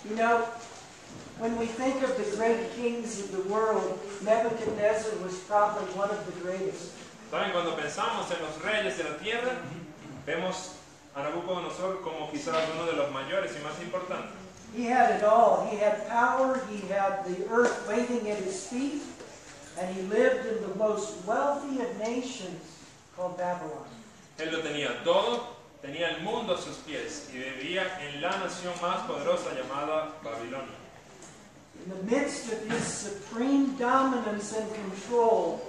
You know, when we think of the great kings of the world, Nebuchadnezzar was probably one of the greatest. ¿Saben? Cuando pensamos en los reyes de la tierra, vemos a Nabucodonosor como quizás uno de los mayores y más importantes. He had it all. He had power, he had the earth waiting at his feet, and he lived in the most wealthy of nations called Babylon. Él lo tenía todo, tenía el mundo a sus pies y vivía en la nación más poderosa llamada Babilonia. In the midst of his supreme dominance and control,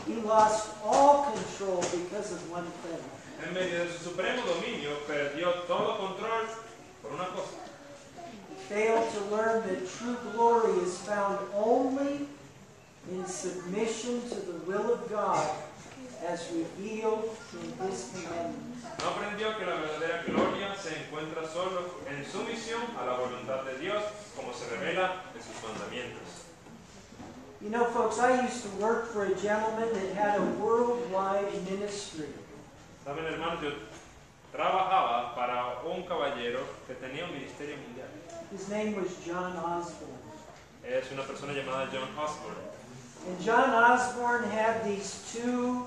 he lost all control because of one thing. En medio de su supremo dominio, perdió todo control por una cosa. He failed to learn that true glory is found only in submission to the will of God as revealed in His commandments. No aprendió que la verdadera gloria se encuentra solo en sumisión a la voluntad de Dios, como se revela en sus mandamientos. You know, folks, I used to work for a gentleman that had a worldwide ministry. Saben, hermanos, yo trabajaba para un caballero que tenía un ministerio mundial. His name was John Osborne. Es una persona llamada John Osborne. And John Osborne had these two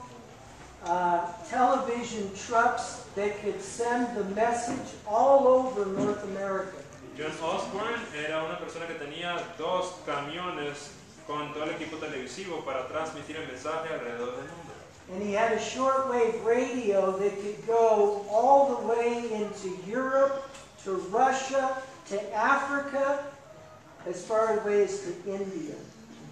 television trucks that could send the message all over North America. John Osborne era una persona que tenía dos camiones con todo el equipo televisivo para transmitir el mensaje alrededor del mundo. And he had a shortwave radio that could go all the way into Europe, to Russia, to Africa, as far away as to India.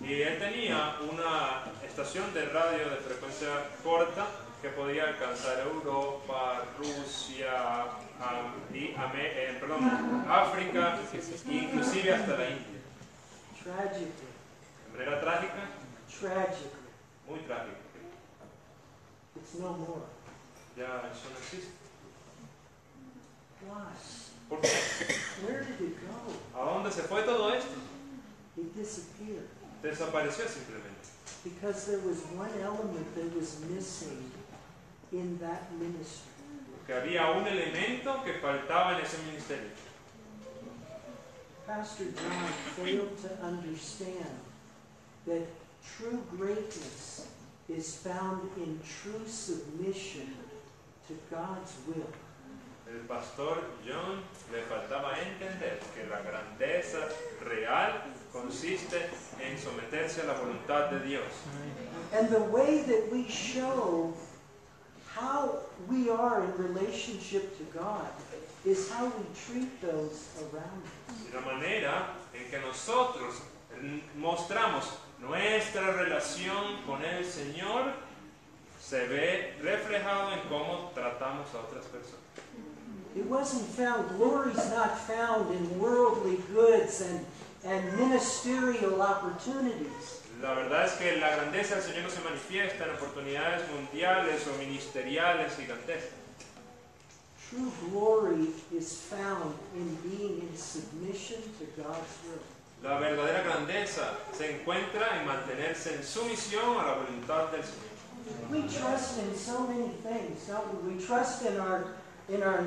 Y él tenía una estación de radio de frecuencia corta que podía alcanzar Europa, Rusia, África, inclusive hasta la India. Tragically. De manera trágica, Tragically. muy trágica. It's no more. Ya eso no existe. Why? ¿Por qué? Where did it go? ¿A dónde se fue todo esto? It disappeared. Desapareció simplemente. Because there was one element that was missing in that ministry. Porque había un elemento que faltaba en ese ministerio. Pastor John failed to understand that true greatness is found in true submission to God's will. El pastor John le faltaba entender que la grandeza real consiste en someterse a la voluntad de Dios. And the way that we show how we are in relationship to God is how we treat those around us. Y la manera en que nosotros mostramos nuestra relación con el Señor se ve reflejado en cómo tratamos a otras personas. It wasn't found, glory's not found in worldly goods and ministerial opportunities. La verdad es que la grandeza del Señor no se manifiesta en oportunidades mundiales o ministeriales gigantescas. True glory is found in being in submission to God's will. La verdadera grandeza se encuentra en mantenerse en sumisión a la voluntad del Señor. We trust in so many things, don't we? We trust in our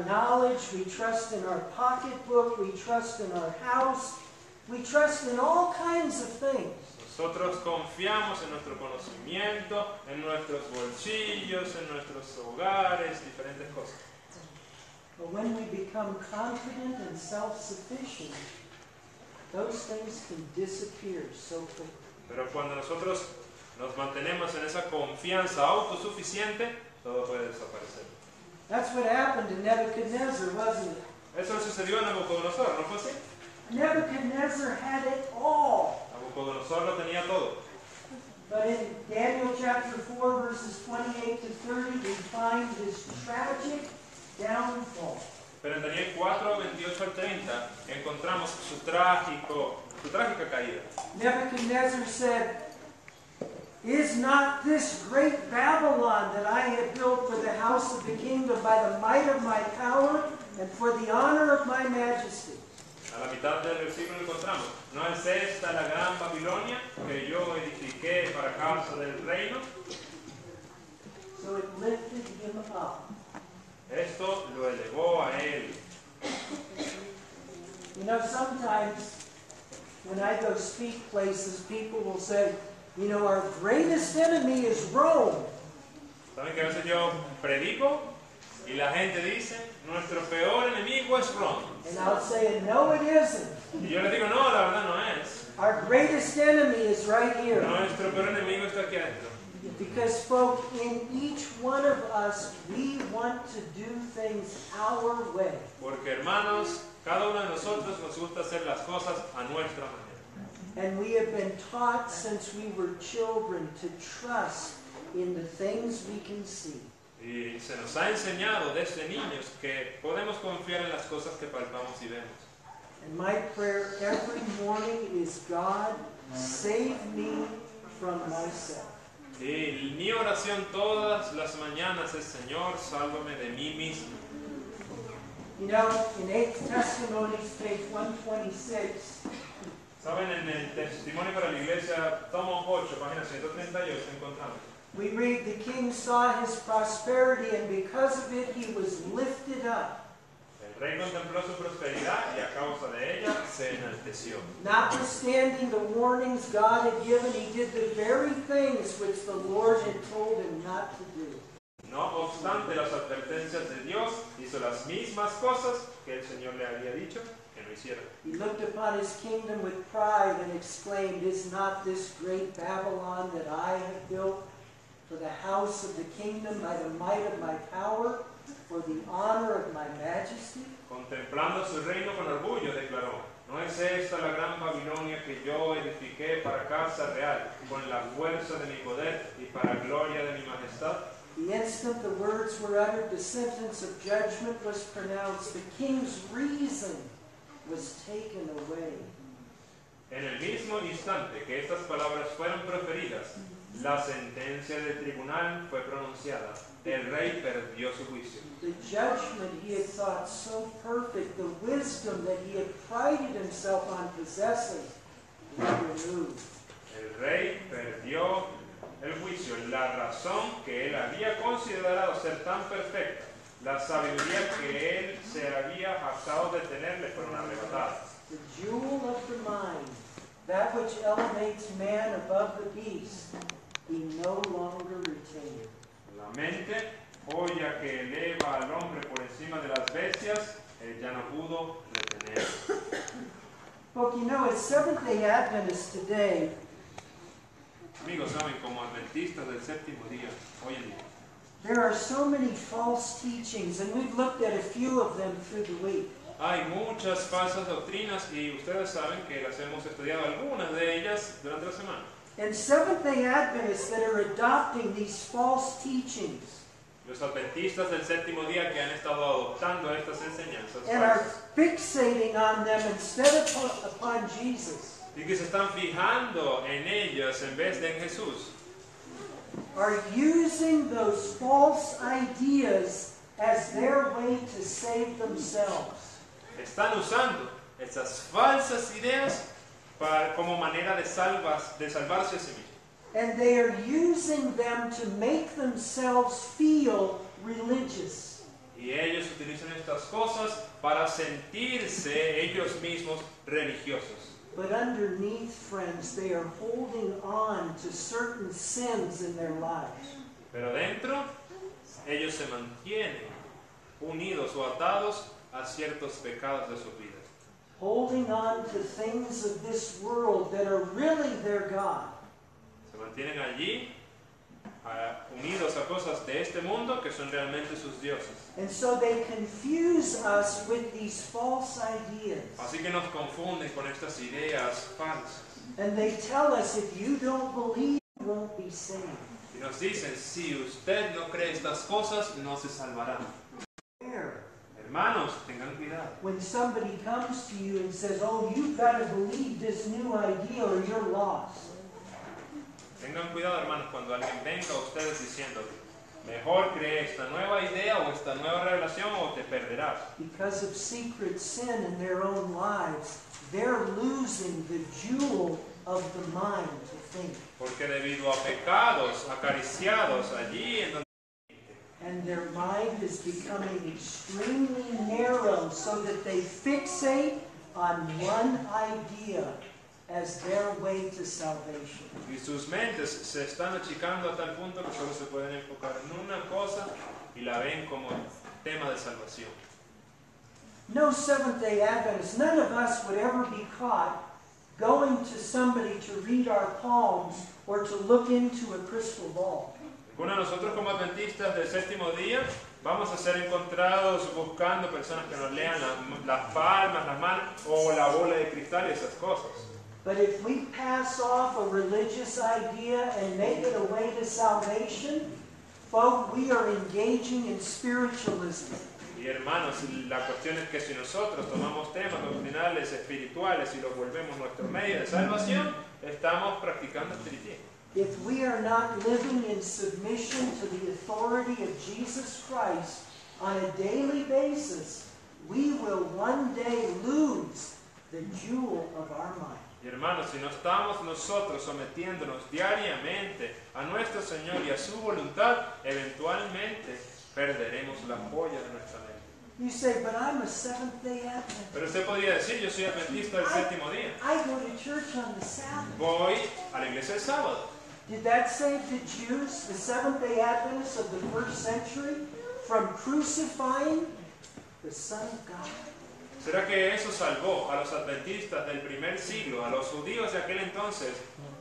knowledge, we trust in our pocketbook, we trust in our house, we trust in all kinds of things. Nosotros confiamos en nuestro conocimiento, en nuestros bolsillos, en nuestros hogares, diferentes cosas. But when we become confident and self-sufficient, those things can disappear so quickly. Pero cuando nosotros nos mantenemos en esa confianza autosuficiente, todo puede desaparecer. That's what happened to Nebuchadnezzar, wasn't it? Eso le sucedió a Nabucodonosor, ¿no fue así? Nebuchadnezzar had it all. Nabucodonosor lo tenía todo. But in Daniel chapter 4, verses 28 to 30, we find this tragic downfall. Pero en Daniel 4, 28 al 30, encontramos su trágica caída. Nebuchadnezzar said, "Is not this great Babylon that I have built for the house of the kingdom by the might of my power and for the honor of my majesty?" A la mitad del versículo encontramos, ¿no es esta la gran Babilonia que yo edifiqué para causa del reino? So it lifted him up. Esto lo elevó a él. You know, sometimes when I go speak places, people will say, you know, our greatest enemy is Rome. Saben que a veces yo predico y la gente dice, nuestro peor enemigo es Roma. And I'll say, no, it isn't. Y yo les digo, no, la verdad no es. Our greatest enemy is right here. Nuestro peor enemigo está aquí adentro. Because, folks, in each one of us, we want to do things our way. Porque, hermanos, cada uno de nosotros nos gusta hacer las cosas a nuestra manera. And we have been taught since we were children to trust in the things we can see. Y se nos ha enseñado desde niños que podemos confiar en las cosas que palpamos y vemos. And my prayer every morning is, God, save me from myself. Y mi oración todas las mañanas es, Señor, sálvame de mí mismo. You know, in 8 Testimonies, page 126, Saben, en el Testimonio para la Iglesia, tomo 8, página 138, encontramos. we read, the king saw his prosperity, and because of it he was lifted up. El rey contempló su prosperidad y a causa de ella se enalteció. Notwithstanding the warnings God had given, he did the very things which the Lord had told him not to do. No obstante las advertencias de Dios, hizo las mismas cosas que el Señor le había dicho que no hiciera. He looked upon his kingdom with pride and exclaimed, is not this great Babylon that I have built for the house of the kingdom by the might of my power, for the honor of my majesty? Contemplando su reino con orgullo, declaró, ¿no es esta la gran Babilonia que yo edifiqué para casa real, con la fuerza de mi poder y para gloria de mi majestad? The instant the words were uttered, the sentence of judgment was pronounced. The king's reason was taken away. En el mismo instante que estas palabras fueron proferidas, la sentencia del tribunal fue pronunciada. El rey perdió su juicio. The judgment he had thought so perfect, the wisdom that he had prided himself on possessing, was removed. El rey perdió el juicio, la razón que él había considerado ser tan perfecta, la sabiduría que él se había jactado de tener le fueron arrebatadas. The jewel of the mind, that which elevates man above the beast, he no longer retained. La mente, joya que eleva al hombre por encima de las bestias, él ya no pudo retener. Well, you know, as Seventh-day Adventists today, Amigos, saben, como adventistas del séptimo día, hoy en día, there are so many false teachings, and we've looked at a few of them through the week. hay muchas falsas doctrinas y ustedes saben que las hemos estudiado algunas de ellas durante la semana. And Seventh-day Adventists that are adopting these false teachings Los adventistas del séptimo día que han estado adoptando estas enseñanzas and are falsas fixating on them instead of upon Jesus y que se están fijando en ellas en vez de en Jesús, are using those false ideas as their way to save themselves. están usando estas falsas ideas como manera de salvarse a sí mismos. And they are using them to make themselves feel religious. Y ellos utilizan estas cosas para sentirse ellos mismos religiosos. But underneath, friends, they are holding on to certain sins in their lives. Pero dentro, ellos se mantienen unidos o atados a ciertos pecados de sus vidas. Holding on to things of this world that are really their God. Se mantienen allí, unidos a cosas de este mundo que son realmente sus dioses. And so they confuse us with these false ideas. Así que nos confunden con estas ideas falsas. And they tell us if you don't believe, you won't be saved. Y nos dicen, si usted no cree estas cosas, no se salvará. Hermanos, tengan cuidado. When somebody comes to you and says, oh, you've got to believe this new idea or you're lost. Tengan cuidado, hermanos, cuando alguien venga a ustedes diciendo, mejor cree esta nueva idea o esta nueva revelación o te perderás. Because of secret sin in their own lives, they're losing the jewel of the mind to think. Porque debido a pecados acariciados allí en donde And their mind is becoming extremely narrow so that they fixate on one idea as their way to salvation. Y sus mentes se están achicando a tal punto que solo se pueden enfocar en una cosa y la ven como tema de salvación. No Seventh-day Adventists, none of us would ever be caught going to somebody to read our palms or to look into a crystal ball. Ninguno de nosotros como adventistas del séptimo día vamos a ser encontrados buscando personas que nos lean las palmas, las manos o la bola de cristal y esas cosas. But if we pass off a religious idea and make it a way to salvation, folks, we are engaging in spiritualism. Y hermanos, la cuestión es que si nosotros tomamos temas doctrinales, espirituales y los volvemos nuestro medio de salvación, estamos practicando espiritismo. If we are not living in submission to the authority of Jesus Christ on a daily basis, we will one day lose the jewel of our mind. Y hermanos, si no estamos nosotros sometiéndonos diariamente a nuestro Señor y a su voluntad, eventualmente perderemos la joya de nuestra mente. You say, but I'm a Seventh-day Adventist. Pero usted podría decir, yo soy adventista del séptimo día. I go to church on the Sabbath. Voy a la iglesia el sábado. Did that save the Jews, the Seventh-day Adventists of the first century, from crucifying the Son of God? ¿Será que eso salvó a los adventistas del primer siglo, a los judíos de aquel entonces,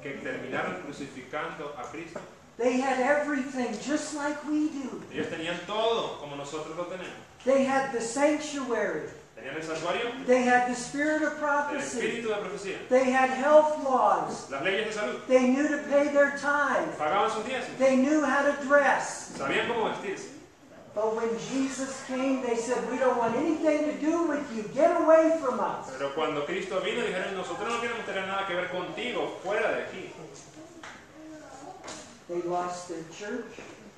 que terminaron crucificando a Cristo? They had everything just like we do. Ellos tenían todo como nosotros lo tenemos. They had the sanctuary. Tenían el santuario, They had the spirit of el prophecy. espíritu de profecía, They had health laws. las leyes de salud, They knew to pay their tithe. pagaban sus diezmos, They knew how to dress. sabían cómo vestirse. But when Jesus came, they said, we don't want anything to do with you. Get away from us. Pero cuando Cristo vino, dijeron, nosotros no queremos tener nada que ver contigo, fuera de aquí. They lost their church.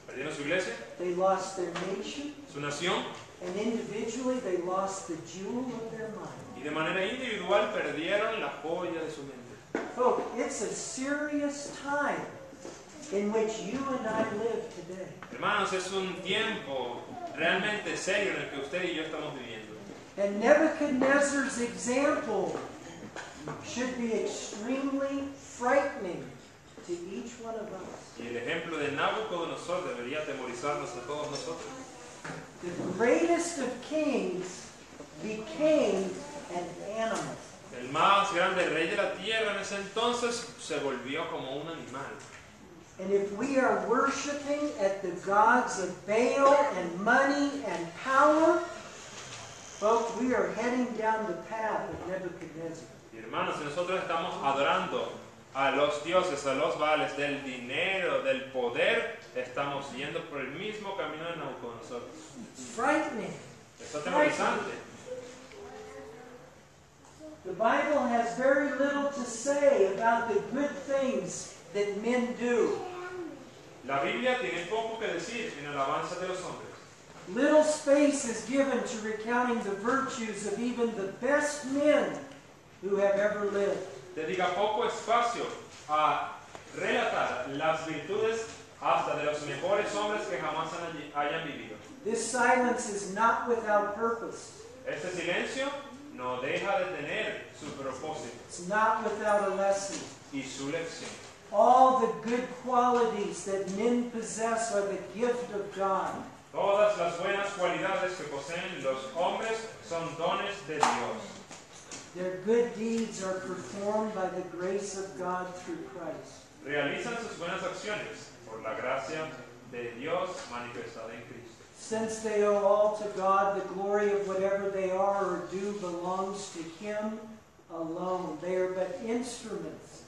Perdieron su iglesia, They lost their nation. su nación, And individually, they lost the jewel of their mind. y de manera individual perdieron la joya de su mente. Folks, it's a serious time in which you and I live today. Hermanos, es un tiempo realmente serio en el que usted y yo estamos viviendo. And Nebuchadnezzar's example should be extremely frightening to each one of us. Y el ejemplo de Nabucodonosor debería atemorizarnos a todos nosotros. The greatest of kings became an animal. El más grande rey de la tierra en ese entonces se volvió como un animal. And if we are worshiping at the gods of Baal and money and power, folks, we are heading down the path of Nebuchadnezzar. Y hermanos, si nosotros estamos adorando a los dioses, a los baales del dinero, del poder, estamos yendo por el mismo camino de Nabucodonosor. It's frightening. Es atemorizante. The Bible has very little to say about the good things that men do. La Biblia tiene poco que decir en alabanza de los hombres. Little space is given to recounting the virtues of even the best men who have ever lived. Dedica poco espacio a relatar las virtudes hasta de los mejores hombres que jamás hayan vivido. This silence is not without purpose. Este silencio no deja de tener su propósito It's not without a lesson. y su lección. All the good qualities that men possess are the gift of God. Todas las buenas cualidades que poseen los hombres son dones de Dios. Their good deeds are performed by the grace of God through Christ. Realizan sus buenas acciones por la gracia de Dios manifestada en Cristo. Since they owe all to God, the glory of whatever they are or do belongs to Him alone. They are but instruments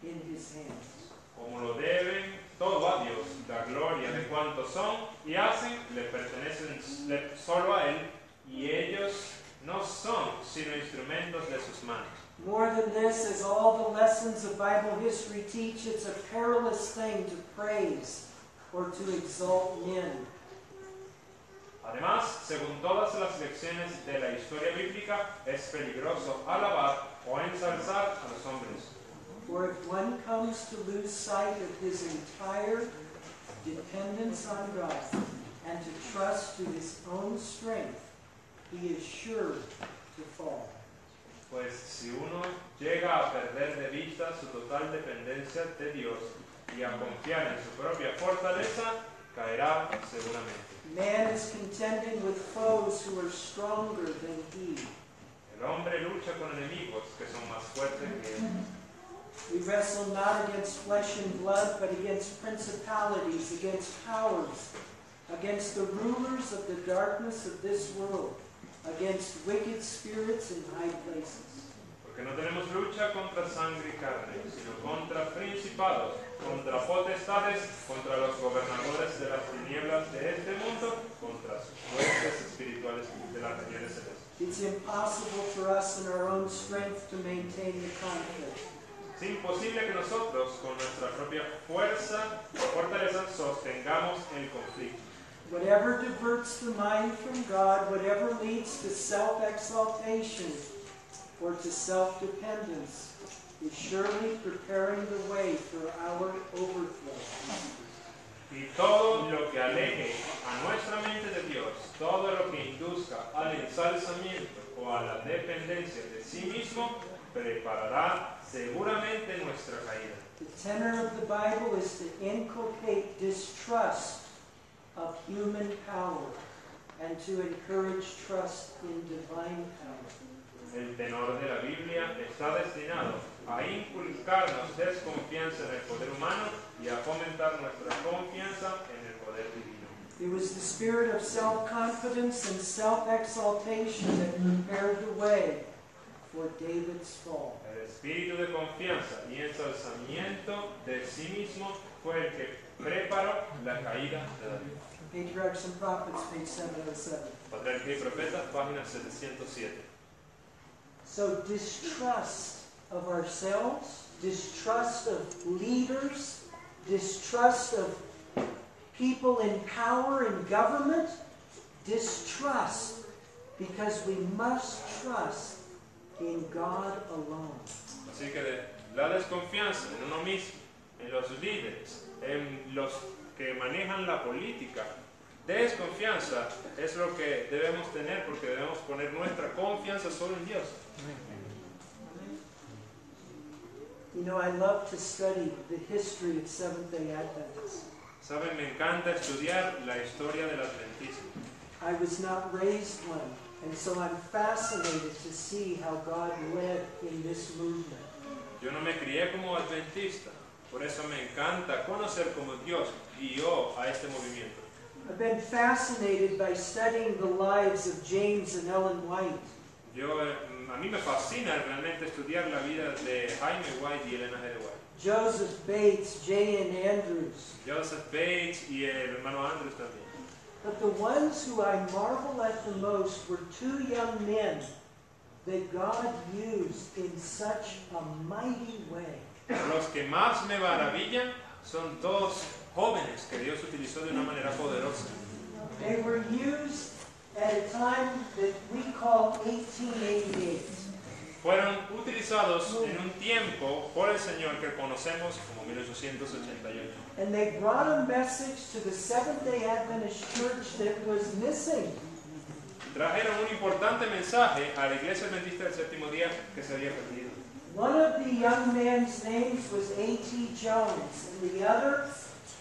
in His hands. Como lo deben todo a Dios, la gloria de cuantos son y hacen le pertenecen solo a Él, y ellos no son sino instrumentos de sus manos. More than this, as all the lessons of Bible history teach, it's a perilous thing to praise or to exalt men. Además, según todas las lecciones de la historia bíblica, es peligroso alabar o ensalzar a los hombres. For if one comes to lose sight of his entire dependence on God and to trust to his own strength, he is sure to fall. Pues si uno llega a perder de vista su total dependencia de Dios y a confiar en su propia fortaleza, caerá seguramente. Man is contending with foes who are stronger than he. El hombre lucha con enemigos que son más fuertes que él. We wrestle not against flesh and blood, but against principalities, against powers, against the rulers of the darkness of this world, against wicked spirits in high places. Porque no tenemos lucha contra sangre y carne, sino contra principados, contra potestades, contra los gobernadores de las tinieblas de este mundo, contra sus fuerzas espirituales de las regiones celestes. It's impossible for us in our own strength to maintain the conflict. Es imposible que nosotros, con nuestra propia fuerza o fortaleza, sostengamos el conflicto. Whatever diverts the mind from God, whatever leads to self-exaltation or to self-dependence, is surely preparing the way for our overthrow. Y todo lo que aleje a nuestra mente de Dios, todo lo que induzca al ensalzamiento o a la dependencia de sí mismo, preparará seguramente nuestra caída. The tenor of the Bible is to inculcate distrust of human power and to encourage trust in divine power. El tenor de la Biblia está destinado a inculcarnos desconfianza en el poder humano y a fomentar nuestra confianza en el poder divino. It was the spirit of self-confidence and self-exaltation that prepared the way for David's fall. El espíritu de confianza y ensalzamiento de sí mismo fue el que preparó la caída de David. Patriarchs and Prophets, page 707. Patriarca y Profetas, página 707. So distrust of ourselves, distrust of leaders, distrust of people in power and government, distrust because we must trust in God alone. Así que la desconfianza en uno mismo, en los líderes, en los que manejan la política, desconfianza es lo que debemos tener porque debemos poner nuestra confianza solo en Dios. You know, I love to study the history of Seventh-day Adventists. Saben, me encanta estudiar la historia del adventismo. I was not raised one, and so I'm fascinated to see how God led in this movement. Yo no me crié como adventista, por eso me encanta conocer cómo Dios guió a este movimiento. I've been fascinated by studying the lives of James and Ellen White. A mí me fascina realmente estudiar la vida de Jaime White y Elena G. White. Joseph Bates, J.N. Andrews. Joseph Bates y el hermano Andrews también. But the ones who I marvel at the most were two young men that God used in such a mighty way. Los que más me maravillan son dos jóvenes que Dios utilizó de una manera poderosa. They were used at a time that we call 1888. Fueron utilizados en un tiempo por el Señor que conocemos como 1888. And they brought a message to the Seventh-day Adventist Church that was missing. Trajeron un importante mensaje a la Iglesia Adventista del Séptimo Día que se había perdido. One of the young men's names was A.T. Jones, and the other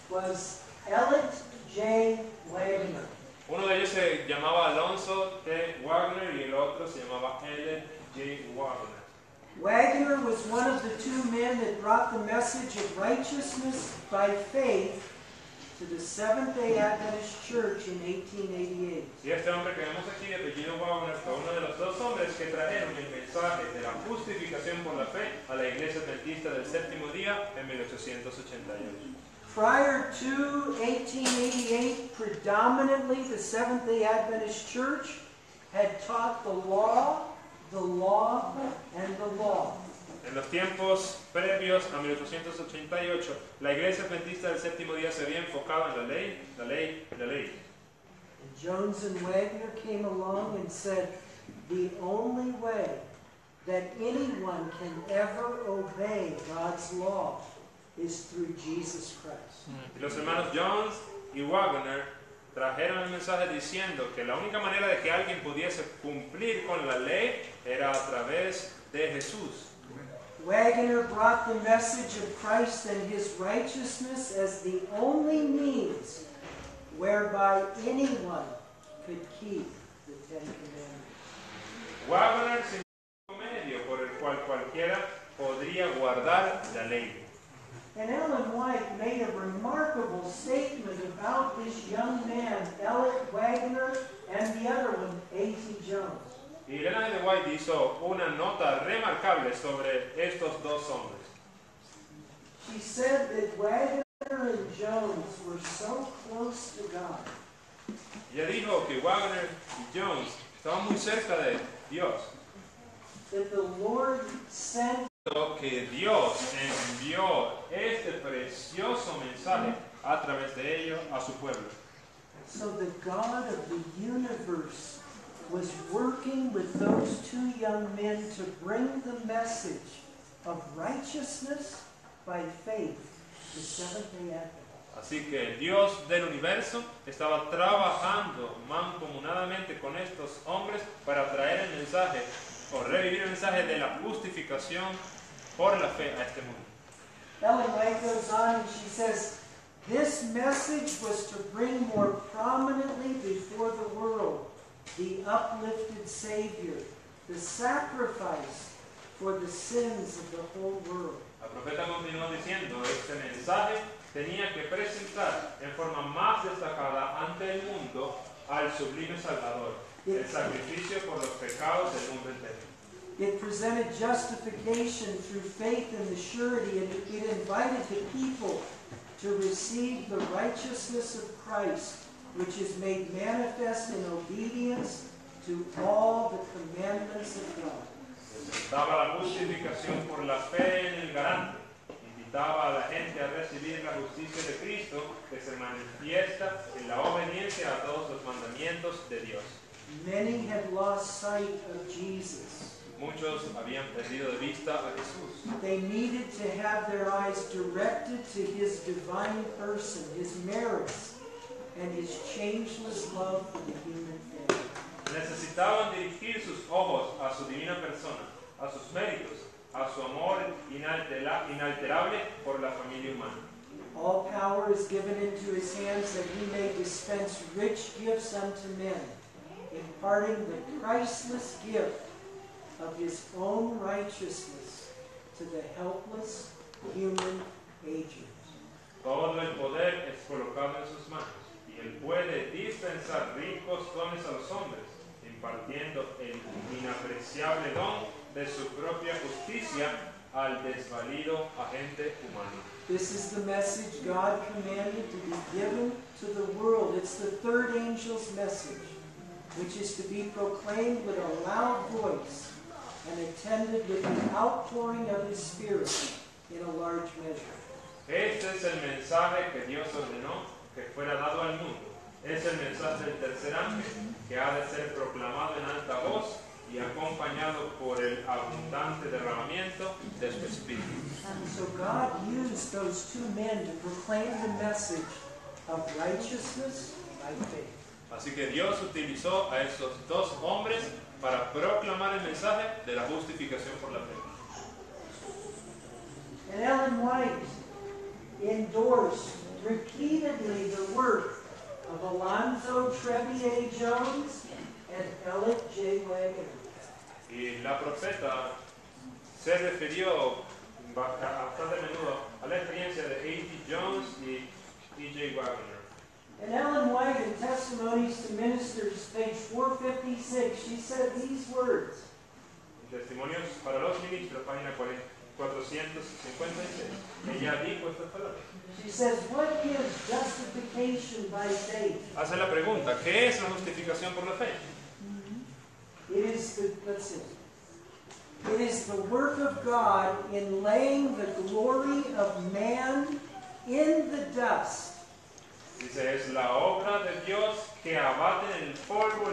was Elliot J. Wagner. Uno de ellos se llamaba Alonso T. Wagner y el otro se llamaba Elliot J. Wagner. Wagner was one of the two men that brought the message of righteousness by faith to the Seventh-day Adventist Church in 1888. Y este hombre que vemos aquí de apellido Wagner fue uno de los dos hombres que trajeron el mensaje de la justificación por la fe a la Iglesia Adventista del Séptimo Día en 1888. Prior to 1888, predominantly the Seventh-day Adventist Church had taught the law, and the law. En los tiempos previos a 1888, la Iglesia Adventista del Séptimo Día se había enfocado en la ley, la ley y la ley. And Jones and Wagner came along and said, the only way that anyone can ever obey God's law is through Jesus Christ. Y los hermanos Jones y Wagner trajeron el mensaje diciendo que la única manera de que alguien pudiese cumplir con la ley era a través de Jesús. Waggoner brought the message of Christ and his righteousness as the only means whereby anyone could keep the Ten Commandments. Waggoner significa un medio por el cual cualquiera podría guardar la ley. And Ellen White made a remarkable statement about this young man, Elliot Waggoner, and the other one, A.T. Jones. Y Elena de White hizo una nota remarcable sobre estos dos hombres. She said that Waggoner and Jones were so close to God Ella dijo que Waggoner y Jones estaban muy cerca de Dios, that the Lord sent que Dios envió este precioso mensaje a través de ellos a su pueblo. so the God of the universe was working with those two young men to bring the message of righteousness by faith to Seventh-day Adventists. Así que Dios del universo estaba trabajando mancomunadamente con estos hombres para traer el mensaje o revivir el mensaje de la justificación por la fe a este mundo. Ellen White goes on and she says, this message was to bring more prominently before the world the uplifted Savior, the sacrifice for the sins of the whole world. La profeta continuó diciendo, este mensaje tenía que presentar en forma más destacada ante el mundo al sublime Salvador, el sacrificio por los pecados del mundo entero. It presented justification through faith in the surety, and it invited the people to receive the righteousness of Christ, which is made manifest in obedience to all the commandments of God. Presentaba la justificación por la fe en el garante. Invitaba a la gente a recibir la justicia de Cristo que se manifiesta en la obediencia a todos los mandamientos de Dios. Many had lost sight of Jesus. Muchos habían perdido de vista a Jesús. They needed to have their eyes directed to his divine person, his merits, and his changeless love for the human family. Necesitaban dirigir sus ojos a su divina persona, a sus méritos, a su amor inalterable por la familia humana. All power is given into his hands that he may dispense rich gifts unto men, imparting the priceless gift of his own righteousness to the helpless human agents. Todo el poder es colocado en sus manos y él puede dispensar ricos dones a los hombres, impartiendo el inapreciable don de su propia justicia al desvalido agente humano. This is the message God commanded to be given to the world. It's the third angel's message, which is to be proclaimed with a loud voice and attended with the outpouring of his Spirit in a large measure. Este es el mensaje que Dios ordenó que fuera dado al mundo. Es el mensaje del tercer ángel que ha de ser proclamado en alta voz y acompañado por el abundante derramamiento de su Espíritu. And so God used those two men to proclaim the message of righteousness by faith. Así que Dios utilizó a esos dos hombres para proclamar el mensaje de la justificación por la fe. And Ellen White endorsed repeatedly the work of Alonzo Trevier Jones and Elliot J. Waggoner. Y la profeta se refirió bastante a menudo a la experiencia de A.T. Jones y E.J. Waggoner. And Ellen White in Testimonies to Ministers, page 456, she said these words. Testimonios para los ministros, página 456. Ella dijo estas palabras. She says, what is justification by faith? Hace la pregunta, ¿qué es la justificación por la fe? It is the, let's see. It is the work of God in laying the glory of man in the dust. Dice, es la obra de Dios que abate en el polvo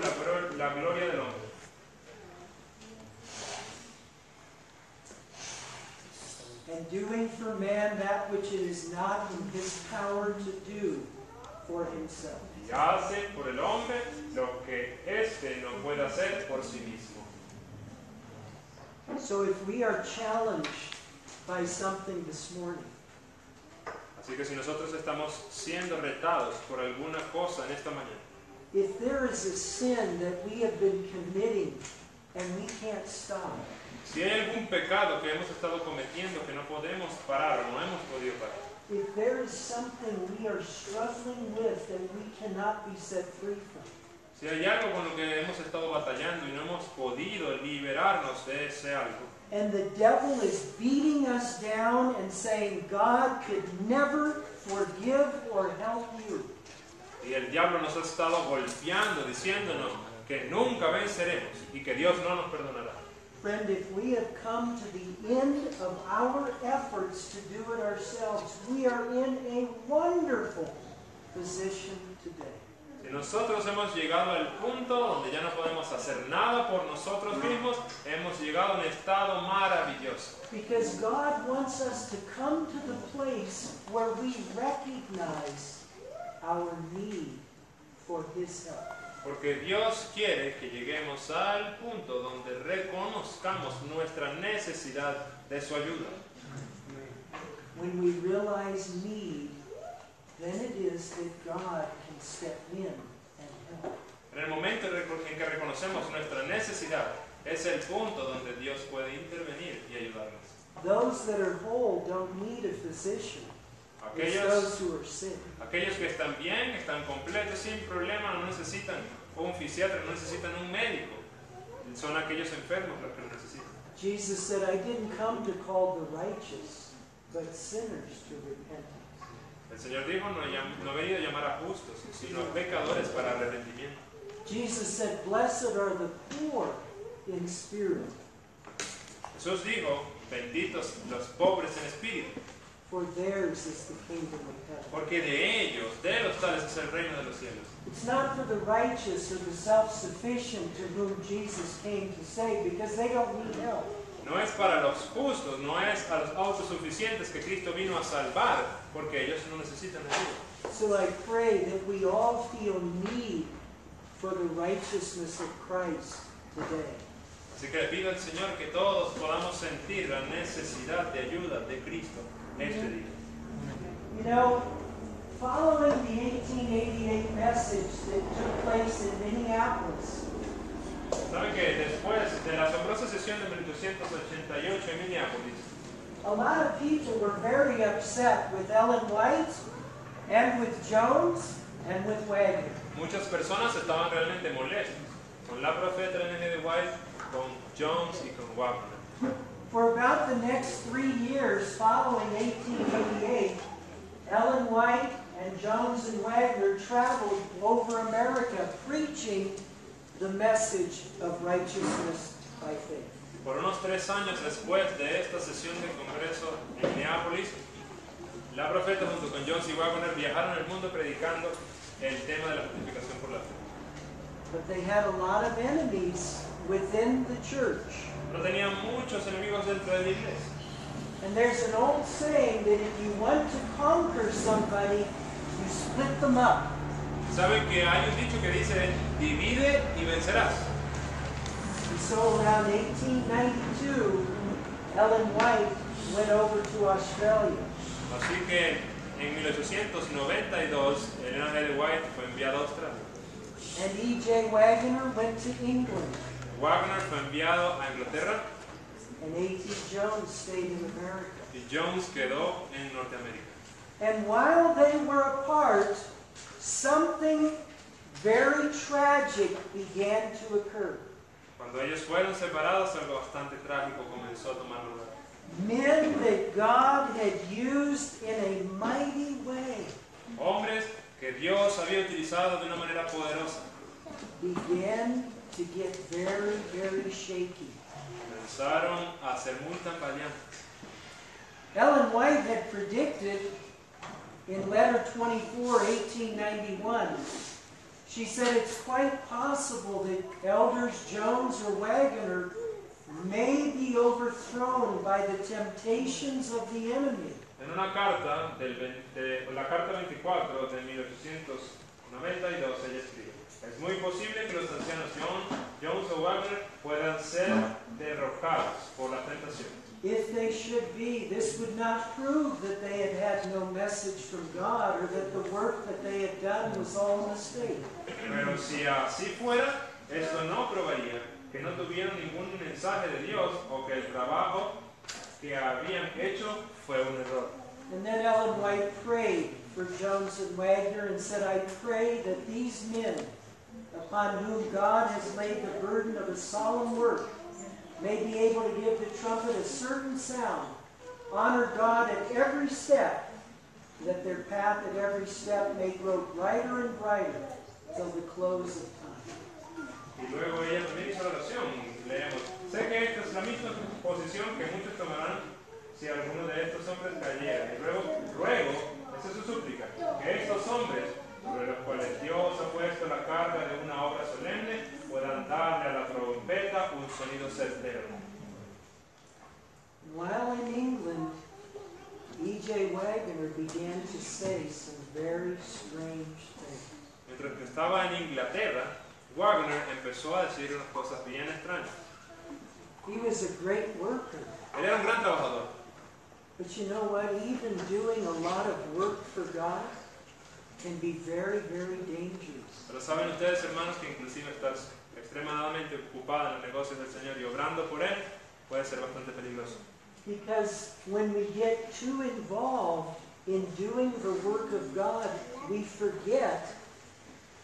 la gloria del hombre. And doing for man that which it is not in his power to do for himself. Y hace por el hombre lo que éste no puede hacer por sí mismo. So if we are challenged by something this morning, Así que si nosotros estamos siendo retados por alguna cosa en esta mañana, if there is a sin that we have been committing and we can't stop, si hay algún pecado que hemos estado cometiendo que no podemos parar o no hemos podido parar, if there is something we are struggling with that we cannot be set free from, si hay algo con lo que hemos estado batallando y no hemos podido liberarnos de ese algo, and the devil is beating us down and saying, God could never forgive or help you, y el diablo nos ha estado golpeando, diciéndonos que nunca venceremos y que Dios no nos perdonará. friend, if we have come to the end of our efforts to do it ourselves, we are in a wonderful position today. Si nosotros hemos llegado al punto donde ya no podemos hacer nada por nosotros mismos, hemos llegado a un estado maravilloso. Because God wants us to come to the place where we recognize our need for His help. Porque Dios quiere que lleguemos al punto donde reconozcamos nuestra necesidad de su ayuda. When we realize need, then it is that God can step in and help. En el momento en que reconocemos nuestra necesidad, es el punto donde Dios puede intervenir y ayudarnos. Those that are whole don't need a physician. It's those who are sick. Aquellos que están bien, están completos, sin problema, no necesitan un fisiatra, no necesitan un médico. Son aquellos enfermos los que lo necesitan. Jesus said, I didn't come to call the righteous, but sinners to repentance. El Señor dijo, no he venido a llamar a justos, sino a pecadores para arrepentimiento. Jesus said, blessed are the poor in spirit, Jesús dijo, benditos los pobres en espíritu, for theirs is the kingdom of heaven. porque de ellos, de los tales es el reino de los cielos. It's not for the righteous or the self-sufficient to whom Jesus came to save, because they don't need help. No es para los justos, no es a los autosuficientes que Cristo vino a salvar, porque ellos no necesitan ayuda. So I pray that we all feel need for the righteousness of Christ today. Así que le pido al Señor que todos podamos sentir la necesidad de ayuda de Cristo este día. You know, following the 1888 message that took place in Minneapolis, ¿Saben que después de la asombrosa sesión de 1888 en Minneapolis, a lot of people were very upset with Ellen White and with Jones and with Wagner. muchas personas estaban realmente molestas con la profeta Ellen G. White, con Jones y con Wagner. For about the next 3 years following 1888, Ellen White and Jones and Wagner traveled over America preaching the message of righteousness by faith. Por unos 3 años después de esta sesión del Congreso en Minneapolis, la profeta junto con Jones y Wagner viajaron el mundo predicando el tema de la justificación por la fe. But they had a lot of enemies within the church. Pero tenían muchos enemigos dentro de la iglesia. And there's an old saying that if you want to conquer somebody, you split them up. Saben que hay un dicho que dice, divide y vencerás. And so around 1892, Ellen White went over to Australia. Así que en 1892, Elena G. White fue enviada a Australia. And E.J. Wagner went to England. Wagner fue enviado a Inglaterra And A.T. Jones stayed in America. y Jones quedó en Norteamérica. And while they were apart, something very tragic began to occur. Cuando ellos fueron separados, algo bastante trágico comenzó a tomar lugar. Men that God had used in a mighty way Hombres que Dios había utilizado de una manera poderosa began to get very, very shaky. comenzaron a ser muy tambaleantes. Ellen White had predicted in letter 24, 1891, she said it's quite possible that elders Jones or Wagner may be overthrown by the temptations of the enemy. En una carta, la carta 24 de 1892, ella escribe: es muy posible que los ancianos Jones o Wagner puedan ser derrocados por la tentación. If they should be, this would not prove that they had had no message from God or that the work that they had done was all a mistake. Pero si así fuera, esto no probaría que no tuvieron ningún mensaje de Dios o que el trabajo que habían hecho fue un error. And then Ellen White prayed for Jones and Wagner and said, I pray that these men, upon whom God has laid the burden of a solemn work, may be able to give the trumpet a certain sound, honor God at every step, that their path at every step may grow brighter and brighter till the close of time. Y luego ella también hizo oración. Leemos: sé que esta es la misma posición que muchos tomarán si alguno de estos hombres cayera. Y ruego, esa es su súplica, que estos hombres, sobre los cuales Dios ha puesto la carga de una obra solemne, puedan darle a la trompeta un sonido certero. While in England, E.J. Wagner began to say some very strange things. Mientras que estaba en Inglaterra, Wagner empezó a decir unas cosas bien extrañas. He was a great worker. Él era un gran trabajador. But you know what? Even doing a lot of work for God can be very, very dangerous. Pero saben ustedes, hermanos, que inclusive estar extremadamente ocupado en los negocios del Señor y obrando por Él puede ser bastante peligroso. Because when we get too involved in doing the work of God, we forget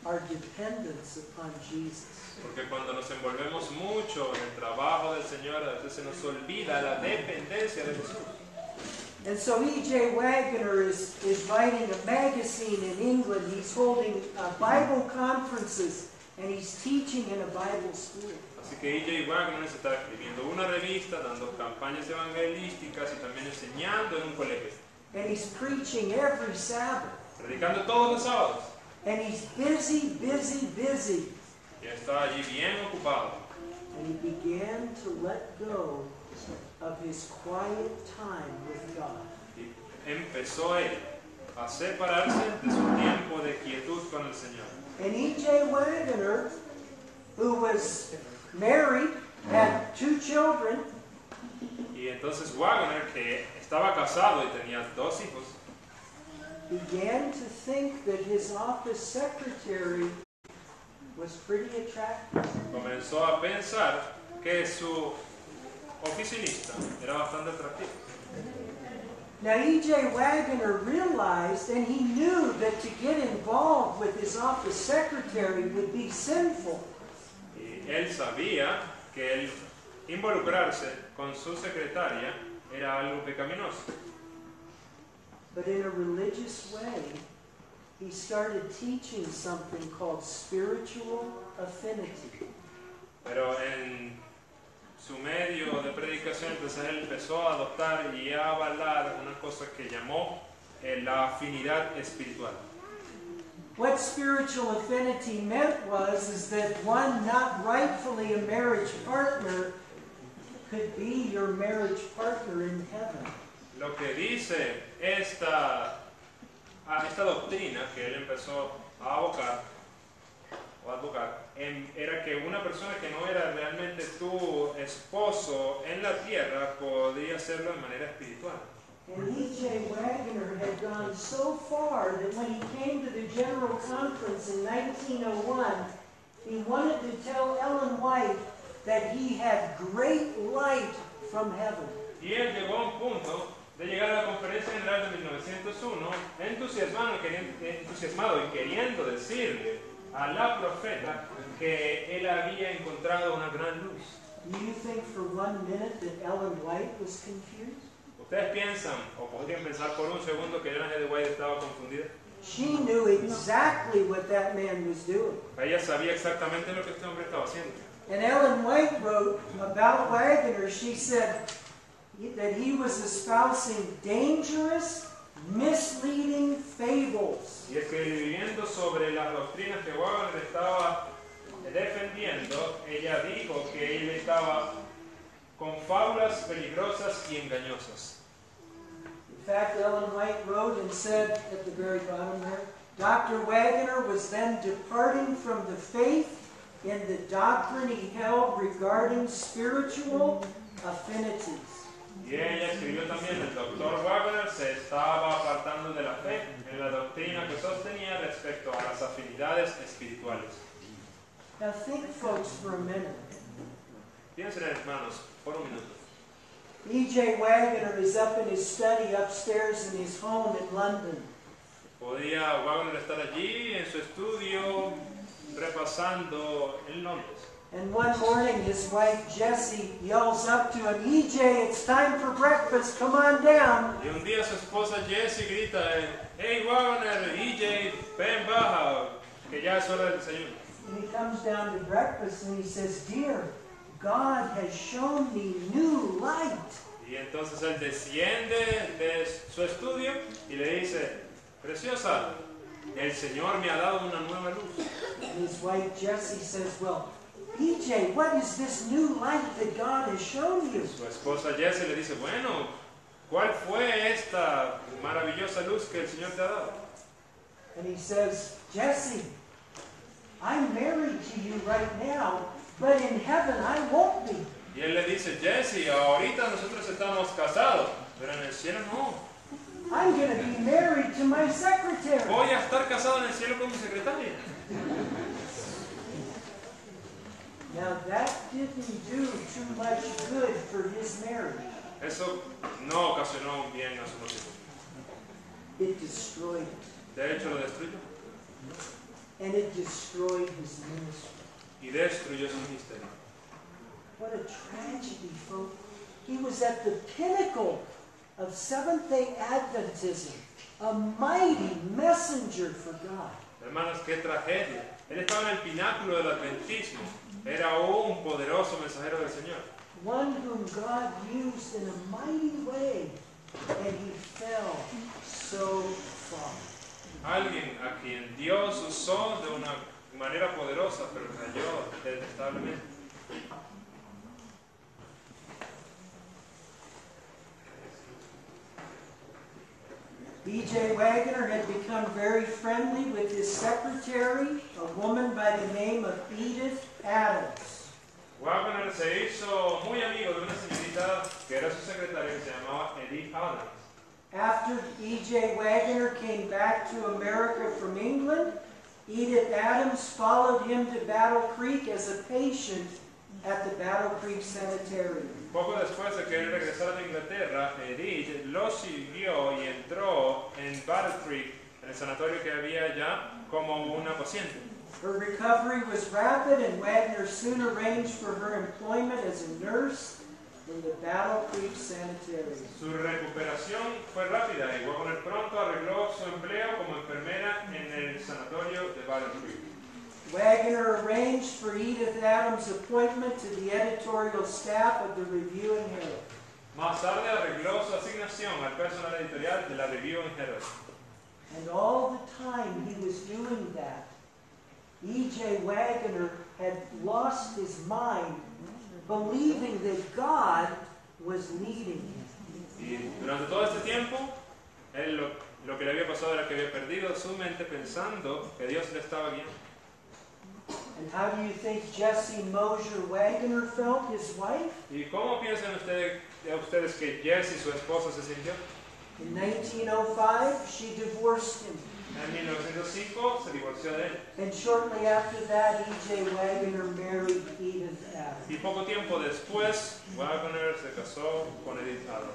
our dependence upon Jesus. Porque cuando nos envolvemos mucho en el trabajo del Señor, a veces se nos olvida la dependencia de Jesús. And so E.J. Wagner is writing a magazine in England. He's holding Bible conferences and he's teaching in a Bible school. Así que E.J. Wagner se está escribiendo una revista, dando campañas evangelísticas y también enseñando en un colegio. And he's preaching every Sabbath. Predicando todos los sábados. And he's busy, busy, busy. Y está allí bien ocupado. And he began to let go of his quiet time with God. Y empezó él a separarse de su tiempo de quietud con el Señor. And E.J. Wagner, who was married, had 2 children, Y entonces Wagner, que estaba casado y tenía 2 hijos, began to think that his office secretary was pretty attractive. comenzó a pensar que su oficinista era bastante atractivo. Now E.J. Wagner realized and he knew that to get involved with his office secretary would be sinful. Y él sabía que el involucrarse con su secretaria era algo pecaminoso. But in a religious way, he started teaching something called spiritual affinity. Pero en su medio de predicación, entonces él empezó a adoptar y a avalar una cosa que llamó la afinidad espiritual. What spiritual affinity meant is that one not rightfully a marriage partner could be your marriage partner in heaven. Lo que dice esta doctrina que él empezó a advocar era que una persona que no era realmente tu esposo en la tierra podía hacerlo de manera espiritual. And E.J. Wagner had gone so far that when he came to the General Conference in 1901, he wanted to tell Ellen White that he had great light from heaven. Y él llegó a un punto de llegar a la Conferencia General de 1901 entusiasmado y queriendo decirle a la profeta que él había encontrado una gran luz. Do you think for 1 minute that Ellen White was confused? ¿Ustedes piensan, o podrían pensar por un segundo, que Ellen G. White estaba confundida? She knew exactly what that man was doing. Ella sabía exactamente lo que este hombre estaba haciendo. And Ellen White wrote about Wagner, she said that he was espousing dangerous, misleading fables. Y escribiendo sobre las doctrinas que Wagner estaba defendiendo, ella dijo que él estaba con fábulas peligrosas y engañosas. In fact, Ellen White wrote and said at the very bottom there, Dr. Waggoner was then departing from the faith in the doctrine he held regarding spiritual affinities. Y ella escribió también, el doctor Wagner se estaba apartando de la fe en la doctrina que sostenía respecto a las afinidades espirituales. Now think, folks, for a minute. Piensen, hermanos, por un minuto. E.J. Waggoner is up in his study upstairs in his home in London. Podía Wagner estar allí en su estudio repasando en Londres. And one morning his wife Jessie yells up to him, E.J., it's time for breakfast, come on down. Y un día su esposa Jessie grita, hey Wagner, EJ, ven baja, que ya es hora del desayuno. And he comes down to breakfast and he says, dear, God has shown me new light. Y entonces él desciende de su estudio y le dice, preciosa, el Señor me ha dado una nueva luz. And his wife Jessie says, well, E.J., what is this new light that God has shown you? Su esposa Jessie le dice, bueno, ¿cuál fue esta maravillosa luz que el Señor te ha dado? And he says, Jessie, I'm married to you right now, but in heaven I won't be. Y él le dice, Jessie, ahorita nosotros estamos casados, pero en el cielo no. I'm going to be married to my secretary. Voy a estar casado en el cielo con mi secretaria. Now that didn't do too much good for his marriage. Eso no ocasionó un bien a su matrimonio. It destroyed it. De hecho, lo destruyó. And it destroyed his ministry. Y destruyó su ministerio. What a tragedy, folks. He was at the pinnacle of Seventh-day Adventism, a mighty messenger for God. Hermanos, qué tragedia. Él estaba en el pináculo del adventismo. Era un poderoso mensajero del Señor. One whom God used in a mighty way, and he fell so far. Alguien a quien Dios usó de una manera poderosa, pero cayó detestablemente. E.J. Waggoner had become very friendly with his secretary, a woman by the name of Edith Adams. Wagner se hizo muy amigo de una señorita que era su secretaria que se llamaba Edith Adams. After E.J. Waggoner came back to America from England, Edith Adams followed him to Battle Creek as a patient at the Battle Creek Sanitarium. Poco después de que él regresara de Inglaterra, Edith lo siguió y entró en Battle Creek, en el sanatorio que había allá, como una paciente. Her recovery was rapid, and Wagner soon arranged for her employment as a nurse in the Battle Creek Sanitarium. Su recuperación fue rápida y Wagner pronto arregló su empleo como enfermera en el sanatorio de Battle Creek. Wagner arranged for Edith Adams' appointment to the editorial staff of the Review and Herald. Más tarde arregló su asignación al personal editorial de la Review and Herald. And all the time he was doing that, E.J. Waggoner had lost his mind, believing that God was leading him. Y durante todo este tiempo, él lo que le había pasado era que había perdido su mente pensando que Dios le estaba guiando. And how do you think Jessie Mosier Waggoner felt, his wife? ¿Y cómo piensan ustedes que Jessie, su esposa, se sintió? In 1905, she divorced him. En 1905 se divorció de él. And shortly after that, E.J. Waggoner married Edith Adams. Y poco tiempo después, Wagner se casó con Edith Adams.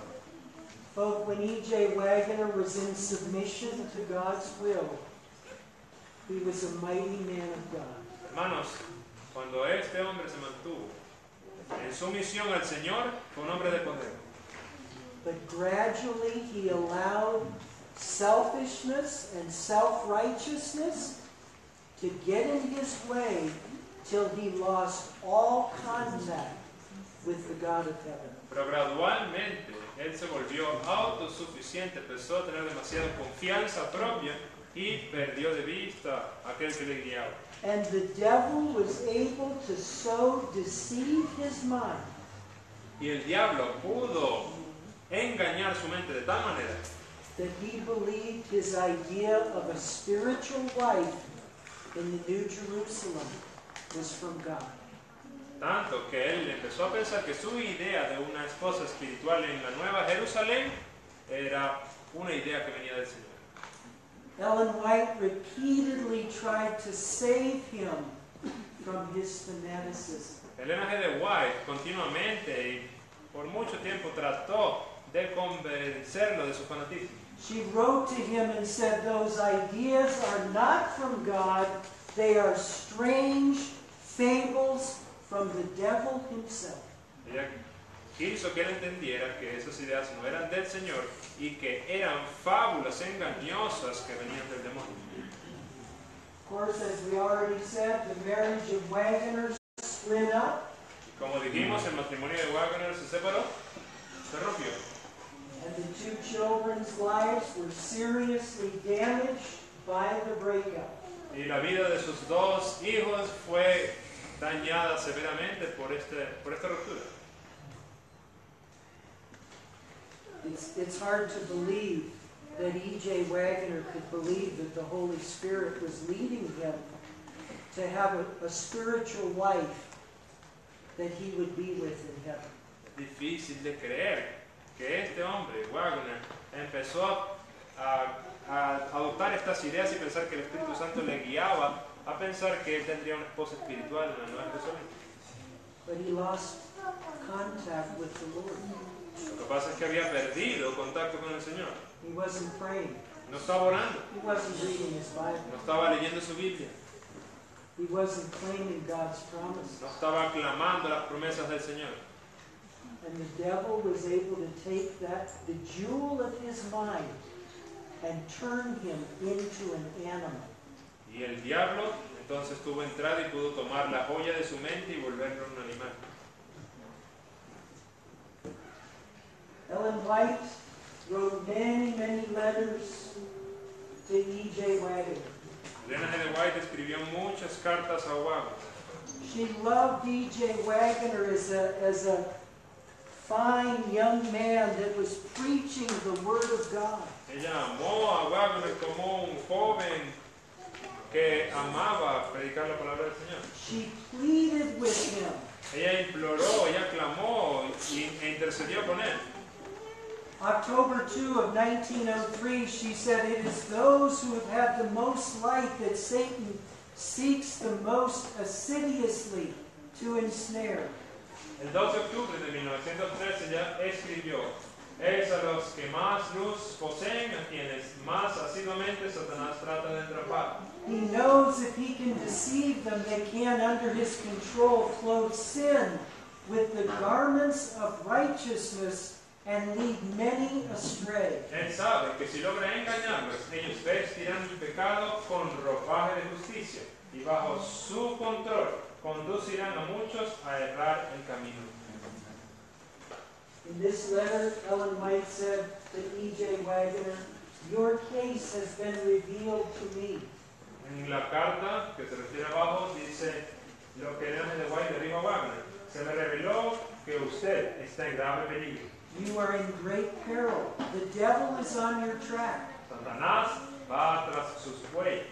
Folks, when E.J. Waggoner was in submission to God's will, he was a mighty man of God. Hermanos, cuando este hombre se mantuvo en sumisión al Señor, fue un hombre de poder. But gradually he allowed selfishness and self-righteousness to get in his way till he lost all contact with the God of heaven. Pero gradualmente él se volvió autosuficiente, empezó a tener demasiada confianza propia y perdió de vista a aquel que le guiaba. And the devil was able to so deceive his mind Y el diablo pudo engañar su mente de tal manera that he believed his idea of a spiritual wife in the New Jerusalem was from God. Tanto que él empezó a pensar que su idea de una esposa espiritual en la Nueva Jerusalén era una idea que venía del Señor. Ellen White repeatedly tried to save him from his fanaticism. Elena G. de White continuamente y por mucho tiempo trató de convencerlo de su fanatismo. She wrote to him and said, those ideas are not from God, they are strange fables from the devil himself. Ella quiso que él entendiera que esas ideas no eran del Señor y que eran fábulas engañosas que venían del demonio. Of course, as we already said, the marriage of Waggoner split up. Como dijimos, el matrimonio de Waggoner se separó, se rompió. And the two children's lives were seriously damaged by the breakup. Y la vida de sus dos hijos fue dañada severamente por esta ruptura. It's hard to believe that E.J. Waggoner could believe that the Holy Spirit was leading him to have a spiritual wife that he would be with in heaven. Es difícil de creer que este hombre, Waggoner, empezó a adoptar estas ideas y pensar que el Espíritu Santo le guiaba a pensar que él tendría una esposa espiritual en la Nueva Jerusalén. But he lost contact with the Lord. Lo que pasa es que había perdido contacto con el Señor. He wasn't praying. No estaba orando, He wasn't reading his Bible. no estaba leyendo su Biblia, He wasn't claiming God's promises. no estaba aclamando las promesas del Señor. And the devil was able to take the jewel of his mind, and turn him into an animal. Y el diablo entonces tuvo entrada y pudo tomar la joya de su mente y volverlo un animal. Ellen White wrote many letters to E.J. Waggoner. Elena G. de White escribió muchas cartas a Waggoner. She loved E.J. Waggoner as a fine young man that was preaching the Word of God. Ella amó a Waggoner como un joven que amaba predicar la palabra del Señor. She pleaded with him. Ella imploró, ella clamó e intercedió con él. October 2 of 1903, she said, "It is those who have had the most light that Satan seeks the most assiduously to ensnare." El 2 de octubre de 1913 ella escribió: es a los que más luz poseen a quienes más asiduamente Satanás trata de atrapar. He knows if he can deceive them, they can, under his control, clothe sin with the garments of righteousness and lead many astray. Él sabe que si logra engañarlos, ellos vestirán el pecado con ropaje de justicia y bajo su control conducirán a muchos a errar el camino. In this letter, Ellen White said to E.J. Waggoner, "Your case has been revealed to me." En la carta que se refiere abajo dice lo que Elena de White le dijo a Waggoner: se me reveló que usted está en grave peligro. You are in great peril. The devil is on your track. Satanás va tras sus huellas.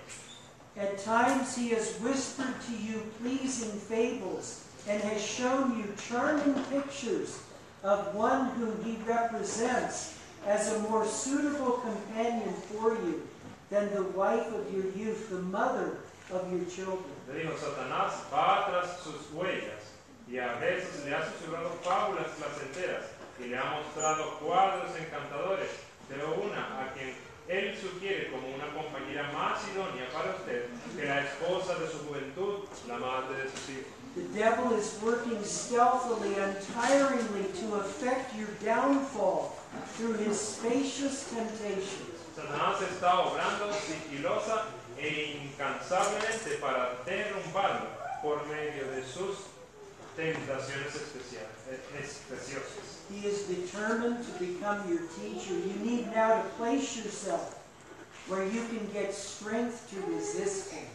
At times he has whispered to you pleasing fables and has shown you charming pictures of one whom he represents as a more suitable companion for you than the wife of your youth, the mother of your children. Le dijo: Satanás va tras sus huellas y a veces le ha susurrado fábulas placenteras y le ha mostrado cuadros encantadores, pero una a quien él sugiere como una compañera más idónea para usted que la esposa de su juventud, la madre de sus hijos. The devil is working stealthily, untiringly to effect your downfall through his spacious temptations. Satanás está obrando sigilosa e incansablemente para derrumbarlo por medio de sus tentaciones especiosas. He is determined to become your teacher. You need now to place yourself where you can get strength to resist him.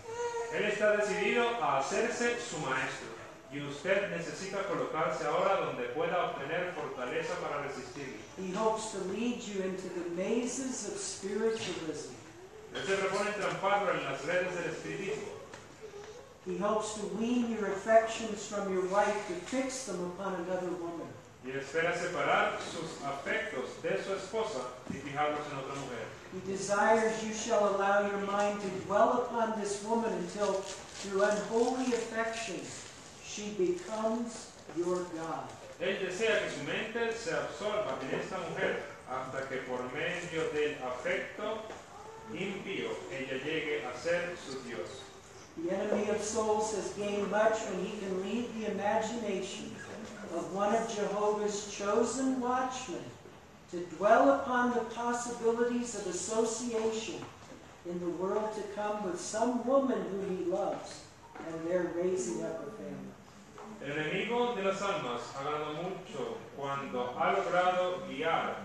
Él está decidido a hacerse su maestro Y usted necesita colocarse ahora donde pueda obtener fortaleza para resistirlo. He hopes to lead you into the mazes of spiritualism. Él se propone entramparlo en las redes del espiritismo. He hopes to wean your affections from your wife to fix them upon another woman. Y espera separar sus afectos de su esposa y fijarlos en otra mujer. He desires you shall allow your mind to dwell upon this woman until, through unholy affection, she becomes your God. Él desea que su mente se absorba en esta mujer hasta que por medio del afecto impío ella llegue a ser su Dios. The enemy of souls has gained much when he can lead the imagination of one of Jehovah's chosen watchmen to dwell upon the possibilities of association in the world to come with some woman whom he loves, and they're raising up a family. El enemigo de las almas ha ganado mucho cuando ha logrado guiar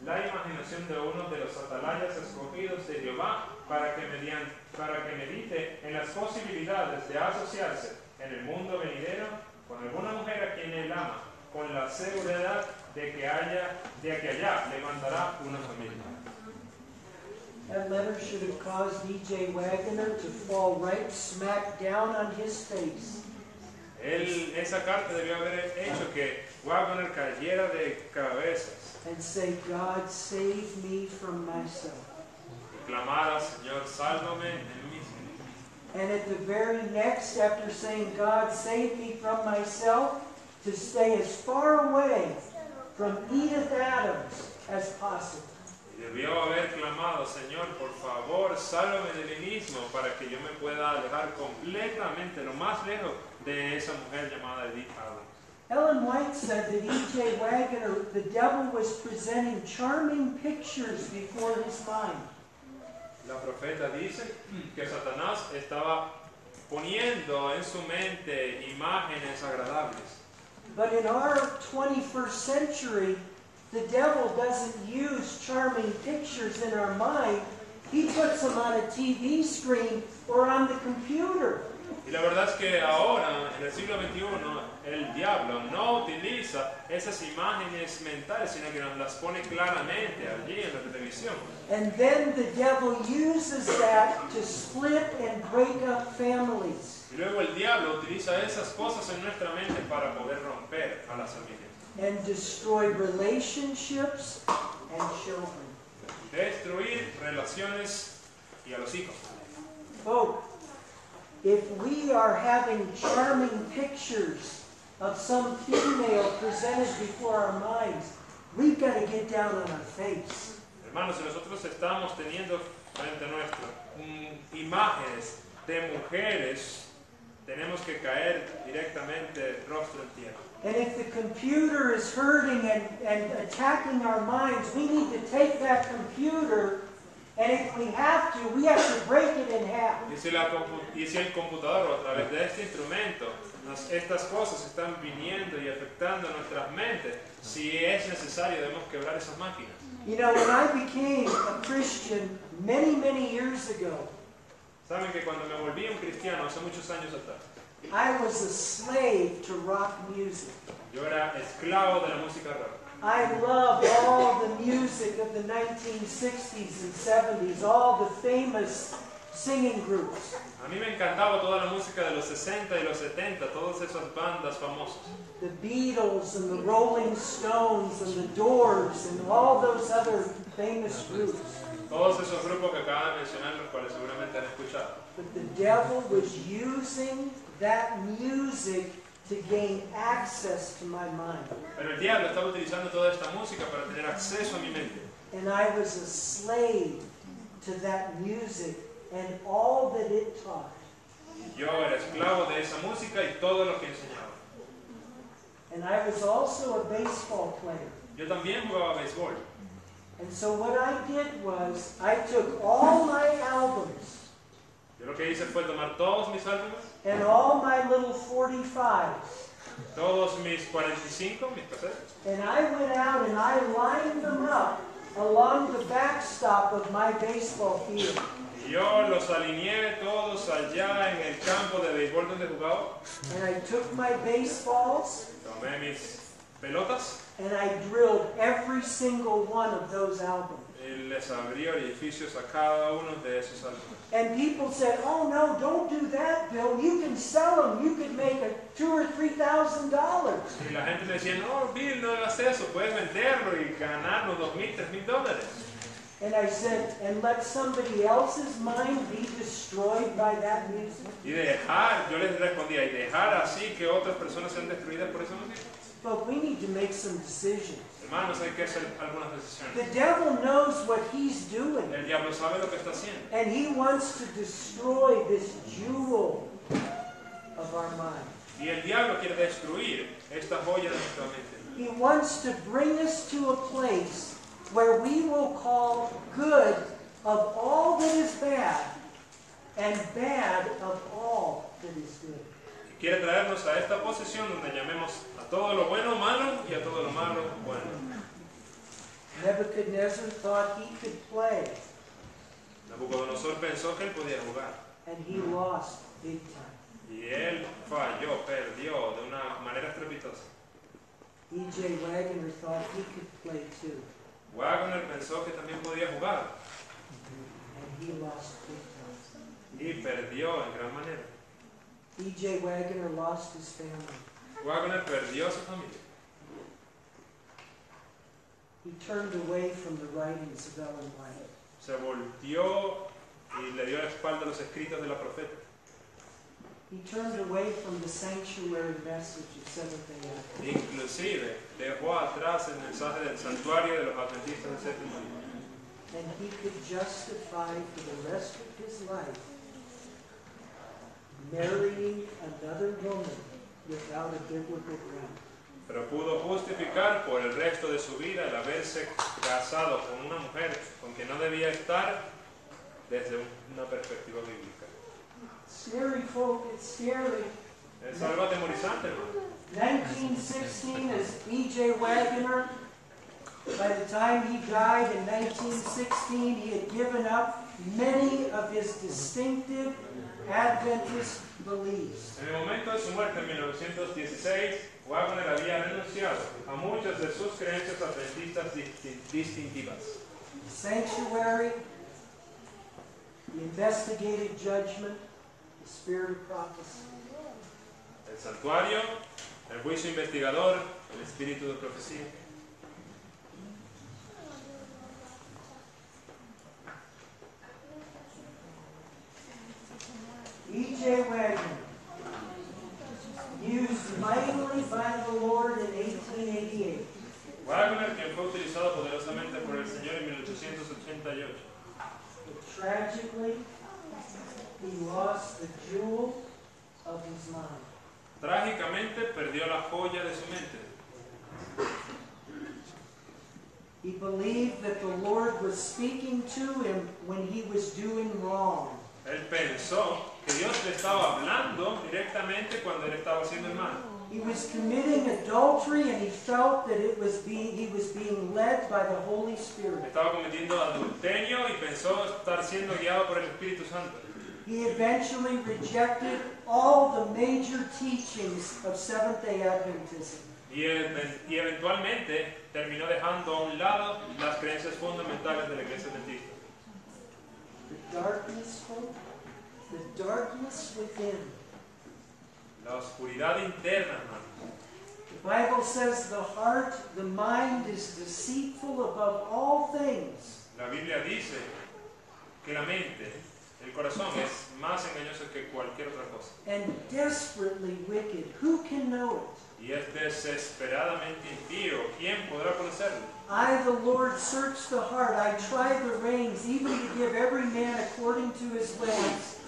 la imaginación de uno de los atalayas escogidos de Jehová para que medite en las posibilidades de asociarse en el mundo venidero con alguna mujer a quien él ama, con la seguridad de que allá levantará una familia. That letter should have caused D.J. Wagner to fall right smack down on his face. Esa carta debió haber hecho que Wagner cayera de cabezas And say, God, save me from myself. y clamara, Señor, sálvame de mí mismo. And at the very next, after saying, God, save me from myself, to stay as far away from Edith Adams as possible. Y debió haber clamado, Señor, por favor, sálvame de mí mismo para que yo me pueda alejar completamente, lo más lejos de esa mujer llamada Edith Adams. Ellen White said that E.J. Wagner, the devil was presenting charming pictures before his mind. La profeta dice que Satanás estaba poniendo en su mente imágenes agradables. But in our 21st century, the devil doesn't use charming pictures in our mind. He puts them on a TV screen or on the computer. Y la verdad es que ahora, en el siglo XXI, el diablo no utiliza esas imágenes mentales, sino que nos las pone claramente allí en la televisión. And then the devil uses that to split and break up families. Y luego el diablo utiliza esas cosas en nuestra mente para poder romper a las familias. And destroy relationships and children. Destruir relaciones y a los hijos. Folks, if we are having charming pictures of some female presented before our minds, we've got to get down on our face. Hermanos, si nosotros estamos teniendo frente nuestro imágenes de mujeres, tenemos que caer directamente rostro en tierra. And if the computer is hurting and attacking our minds, we need to take that computer, and if we have to break it in half. Y si el computador, a través de este instrumento, estas cosas están viniendo y afectando nuestras mentes, si es necesario debemos quebrar esas máquinas. You know, when I became a Christian many, many years ago, Saben que cuando me volví un cristiano hace muchos años atrás, I was a slave to rock music. yo era esclavo de la música rock. I loved all the music of the 1960s and 70s, all the famous singing groups. A mí me encantaba toda la música de los 60 y los 70, todas esas bandas famosas. The Beatles and the Rolling Stones and the Doors and all those other famous groups. Todos esos grupos que acabo de mencionar, los cuales seguramente han escuchado. But the devil was using that music to gain access to my mind. Pero el diablo estaba utilizando toda esta música para tener acceso a mi mente. And I was a slave to that music and all that it taught. Yo era esclavo de esa música y todo lo que enseñaba. And I was also a baseball player. Yo también jugaba béisbol. And so what I did was, I took all my albums Yo lo que hice fue tomar todos mis álbumes, and all my little 45s, todos mis 45, mis casetes, and I went out and I lined them up along the backstop of my baseball field. y Y yo los alineé todos allá en el campo de béisbol donde jugaba. and I took my baseballs Tomé mis pelotas and I drilled every single one of those albums. y les abrí orificios a cada uno de esos álbumes. And people said, "Oh no, don't do that, Bill. You can sell them. You could make $2,000 or $3,000." Y la gente me decía, no, Bill, no hagas eso, puedes venderlo y ganar los $2,000, $3,000. And I said, "And let somebody else's mind be destroyed by that music?" Y dejar, yo les respondía, y dejar así que otras personas sean destruidas por esa música. But we need to make some decisions. Hermanos, hay que hacer algunas The decisiones. devil knows what he's doing, El diablo sabe lo que está haciendo. and he wants to destroy this jewel of our mind. Y el diablo quiere destruir esta joya de nuestra mente. He wants to bring us to a place where we will call good of all that is bad and bad of all that is good. Quiere traernos a esta posición donde llamemos a todo lo bueno malo y a todo lo malo bueno. Nebuchadnezzar thought he could play, Nabucodonosor pensó que él podía jugar. and he lost big time. Y él falló, perdió de una manera estrepitosa. E.J. Wagner thought he could play too, Wagner pensó que también podía jugar and he lost big time. y perdió en gran manera. E.J. Wagner lost his family. Wagner perdió a su familia. He turned away from the writings of Ellen White. Se volteó y le dio la espalda a los escritos de la profeta. He turned away from the sanctuary message of Seventh-day Adventists. Inclusive dejó atrás el mensaje del santuario de los adventistas del séptimo día. And he could justify for the rest of his life marrying another woman without a biblical ground. Pero pudo justificar por el resto de su vida el haberse casado con una mujer con quien no debía estar desde una perspectiva bíblica. Scary, folk, it's scary. Es algo atemorizante, hermano. 1916 is E.J. Wagner. By the time he died in 1916, he had given up many of his distinctive Adventist beliefs. En el momento de su muerte en 1916, Wagner había renunciado a muchas de sus creencias adventistas distintivas. The sanctuary, the investigative judgment, the spirit of prophecy. El santuario, el juicio investigador, el espíritu de profecía. E.J. Wagner, used mightily by the Lord in 1888. Wagner, quien fue utilizado poderosamente por el Señor en 1888. But tragically, he lost the jewel of his mind. Trágicamente perdió la joya de su mente. He believed that the Lord was speaking to him when he was doing wrong. Él pensó que Dios le estaba hablando directamente cuando él estaba haciendo el mal. He was committing adultery and he felt that he was being led by the Holy Spirit. Estaba cometiendo adulterio y pensó estar siendo guiado por el Espíritu Santo. He eventually rejected all the major teachings of Seventh-day Adventism. Y eventualmente terminó dejando a un lado las creencias fundamentales de la Iglesia Adventista. The darkness, folk, the darkness within. La oscuridad interna, hermano. The Bible says the heart, the mind is deceitful above all things. La Biblia dice que la mente, el corazón es más engañoso que cualquier otra cosa. And desperately wicked. Who can know it? Y es desesperadamente impío. ¿Quién podrá conocerlo? I, the Lord, search the heart. I try the reins, even to give every man according to his ways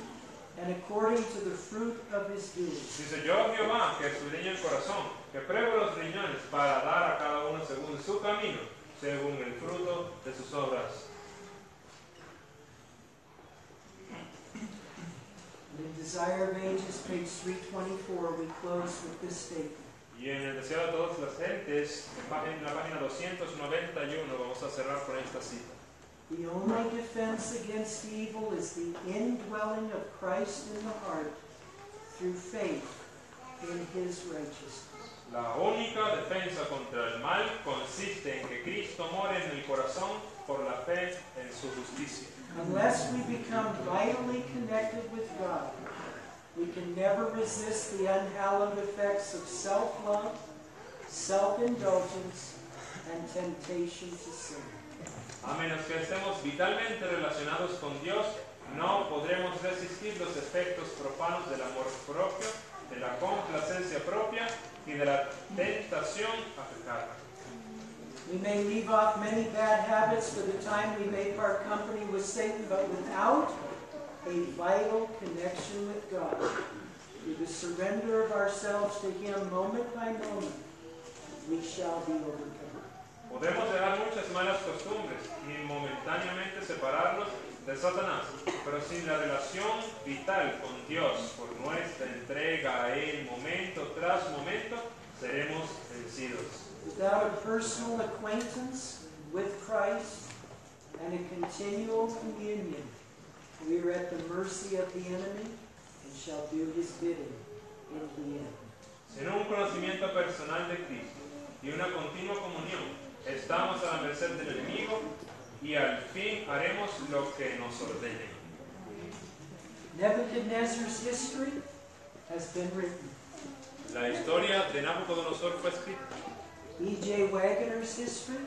and according to the fruit of his doings. Dice yo, Jehová, que escudriño el corazón, que pruebo los riñones para dar a cada uno según su camino, según el fruto de sus obras. In Desire of Ages, page 324, we close with this statement. Y en el deseo de todas las gentes, en la página 291, vamos a cerrar con esta cita. The only defense against evil is the indwelling of Christ in the heart through faith in His righteousness. La única defensa contra el mal consiste en que Cristo more en el corazón por la fe en su justicia. Unless we become vitally connected with God, we can never resist the unhallowed effects of self-love, self-indulgence, and temptation to sin. A menos que estemos vitalmente relacionados con Dios, no podremos resistir los efectos profanos del amor propio, de la complacencia propia y de la tentación a pecar. We may leave off many bad habits for the time we may part company with Satan, but without a vital connection with God, through the surrender of ourselves to Him moment by moment, we shall be overcome. Podemos dejar muchas malas costumbres y momentáneamente separarlos de Satanás, pero sin la relación vital con Dios por nuestra entrega a Él momento tras momento, seremos vencidos. Without a personal acquaintance with Christ and a continual communion, we are at the mercy of the enemy and shall do his bidding in the end. Sin un conocimiento personal de Cristo y una continua comunión, estamos a la merced del enemigo y al fin haremos lo que nos ordene. Nebuchadnezzar's history has been written. La historia de Nabucodonosor fue escrita. E.J. Waggoner's history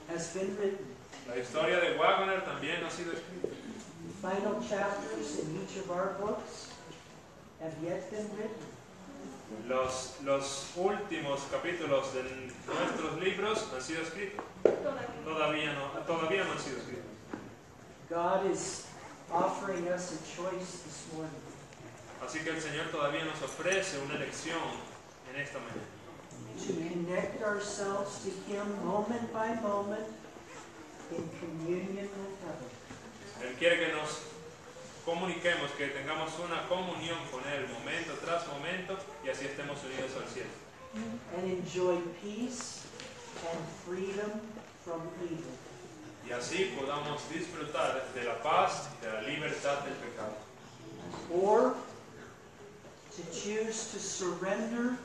has been written. La historia de Wagner también ha sido escrita. The final chapters in each of our books have yet been written. Los últimos capítulos de nuestros libros han sido escritos. Todavía no han sido escritos. God is offering us a choice this morning. Así que el Señor todavía nos ofrece una elección en esta mañana. To connect ourselves to Him moment by moment in communion with heaven. Él quiere que nos comuniquemos, que tengamos una comunión con Él momento tras momento y así estemos unidos al cielo. And enjoy peace and freedom from evil. Y así podamos disfrutar de la paz y de la libertad del pecado. Or to choose to surrender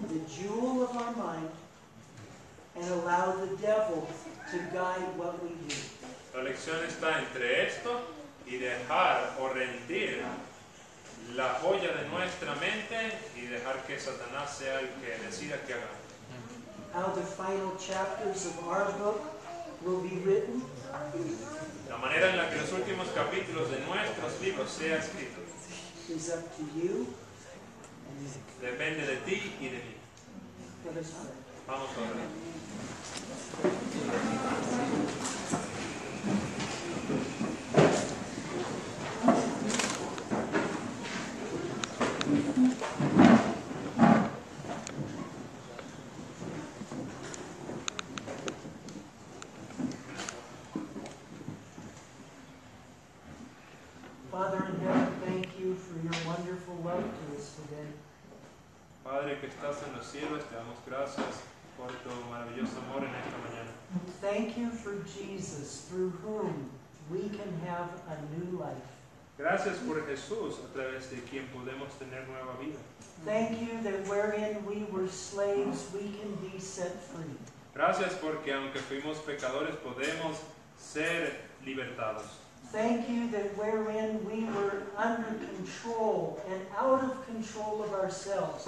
the jewel of our mind and allow the devil to guide what we do. La elección está entre esto y dejar o rendir la joya de nuestra mente y dejar que Satanás sea el que decida qué hagamos. How the final chapters of our book will be written La manera en la que los últimos capítulos de nuestros libros sean escritos is up to you. depende de ti y de mí. Let us pray. Vamos a orar. Father in heaven, thank you for your wonderful love to us today. Padre que estás en los cielos, te damos gracias por tu maravilloso amor en esta mañana. Thank you for Jesus, through whom we can have a new life. Gracias por Jesús, a través de quien podemos tener nueva vida. Thank you that wherein we were slaves, we can be set free. Gracias porque aunque fuimos pecadores podemos ser libertados. Thank you that wherein we were under control and out of control of ourselves,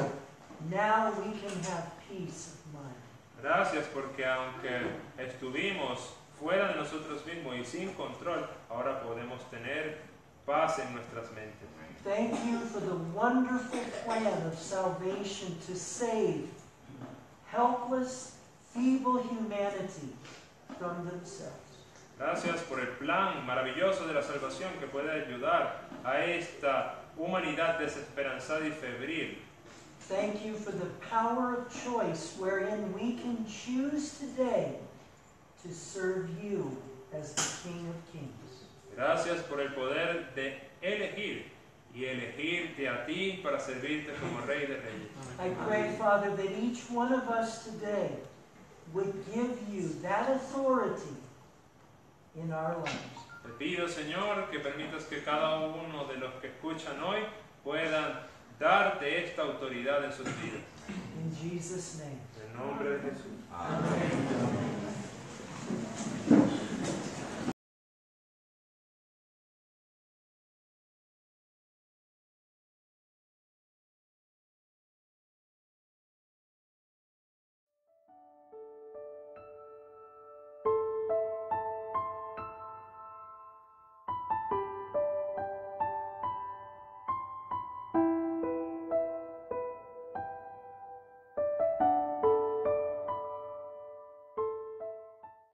now we can have peace of mind. Gracias porque aunque estuvimos fuera de nosotros mismos y sin control, ahora podemos tener paz en nuestras mentes. Thank you for the wonderful plan of salvation to save helpless, feeble humanity from themselves. Gracias por el plan maravilloso de la salvación que puede ayudar a esta humanidad desesperanzada y febril. Thank you for the power of choice wherein we can choose today to serve you as the King of Kings. Gracias por el poder de elegir y elegirte a ti para servirte como Rey de Reyes. I pray, Father, that each one of us today would give you that authority in our lives. Te pido, Señor, que permitas que cada uno de los que escuchan hoy puedan darte esta autoridad en sus vidas. In Jesus' name. En el nombre de Jesús. Amen.